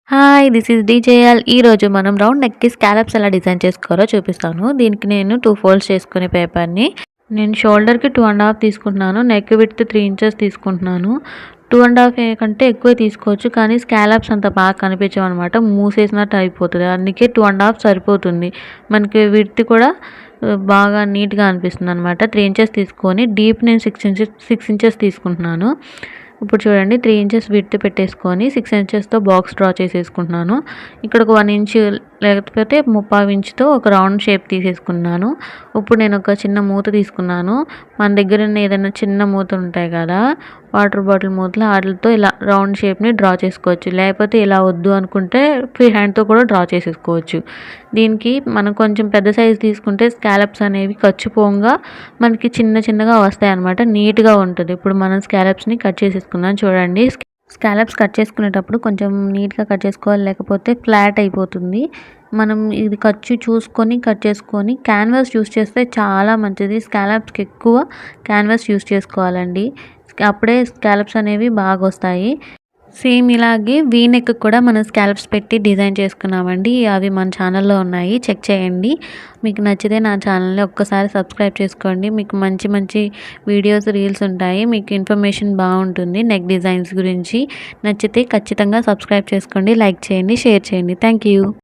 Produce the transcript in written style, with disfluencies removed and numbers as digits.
Hi! This is డీజేఎల్. ఈరోజు మనం round నెక్‌కి స్కాలప్స్ ఎలా డిజైన్ చేసుకోవాలో చూపిస్తాను. దీనికి నేను 2 ఫోల్డ్స్ చేసుకునే పేపర్‌ని నేను షోల్డర్‌కి 2 ½ తీసుకుంటున్నాను. నెక్ విడ్త్ 3 ఇంచెస్ తీసుకుంటున్నాను. 2 ½ కంటే ఎక్కువే తీసుకోవచ్చు. కానీ స్కాలప్స్ అంత బాగా కనిపించవనమాట. మూసేసినట్టు అయిపోతది. అందుకే 2 ½ సరిపోతుంది. మనకి విడ్త్ కూడా బాగా నీట్‌గా అనిపిస్తుందనమాట. 3 ఇంచెస్ తీసుకొని డీప్ నేను 6 ఇంచెస్ తీసుకుంటున్నాను. ఇప్పుడు చూడండి 3 ఇంచెస్ విడ్త్ పెట్టేసుకొని 6 ఇంచెస్‌తో బాక్స్ డ్రా చేసేసుకుంటున్నాను. ఇక్కడ ఒక 1 ఇంచ్ లేకపోతే 3/4 ఇంచ్‌తో ఒక రౌండ్ షేప్ తీసేసుకున్నాను. ఇప్పుడు నేను ఒక చిన్న మూత తీసుకున్నాను. మన దగ్గర ఉన్న ఏదైనా చిన్న మూతలు ఉంటాయి కదా! వాటర్ బాటిల్ మూతలు ఆటిలతో ఇలా రౌండ్ షేప్‌ని డ్రా చేసుకోవచ్చు. లేకపోతే ఇలా వద్దు అనుకుంటే ఫ్రీ హ్యాండ్‌తో కూడా డ్రా చేసేసుకోవచ్చు. దీనికి మనం కొంచెం పెద్ద సైజ్ తీసుకుంటే స్కాలప్స్ అనేవి ఖర్చుపోంగా మనకి చిన్నగా వస్తాయన్నమాట. నీట్‌గా ఉంటది. ఇప్పుడు మనం స్కాలప్స్‌ని కట్ చేసేసుకుందాం చూడండి. స్కాలప్స్ కట్ చేసుకునేటప్పుడు కొంచెం నీట్‌గా కట్ చేసుకోవాలి. లేకపోతే ఫ్లాట్ అయిపోతుంది. మనం ఇది ఖర్చు చూసుకొని కట్ చేసుకొని క్యాన్వాస్ యూజ్ చేస్తే చాలా మంచిది. స్కాలప్స్‌కి ఎక్కువ క్యాన్వాస్ యూజ్ చేసుకోవాలండి. అప్పుడే స్కాలప్స్ అనేవి బాగొస్తాయి. సేమ్ ఇలాగే వీ నెక్ కూడా మనం స్కాలప్స్ పెట్టి డిజైన్ చేసుకున్నామండి. అవి మన ఛానల్‌లో ఉన్నాయి. చెక్ చేయండి. మీకు నచ్చితే నా ఛానల్‌ని ఒక్కసారి సబ్స్క్రైబ్ చేసుకోండి. మీకు మంచి వీడియోస్, రీల్స్ ఉంటాయి. మీకు ఇన్ఫర్మేషన్ బాగుంటుంది నెక్ డిజైన్స్ గురించి. నచ్చితే ఖచ్చితంగా సబ్స్క్రైబ్ చేసుకోండి. లైక్ చేయండి, షేర్ చేయండి. Thank you.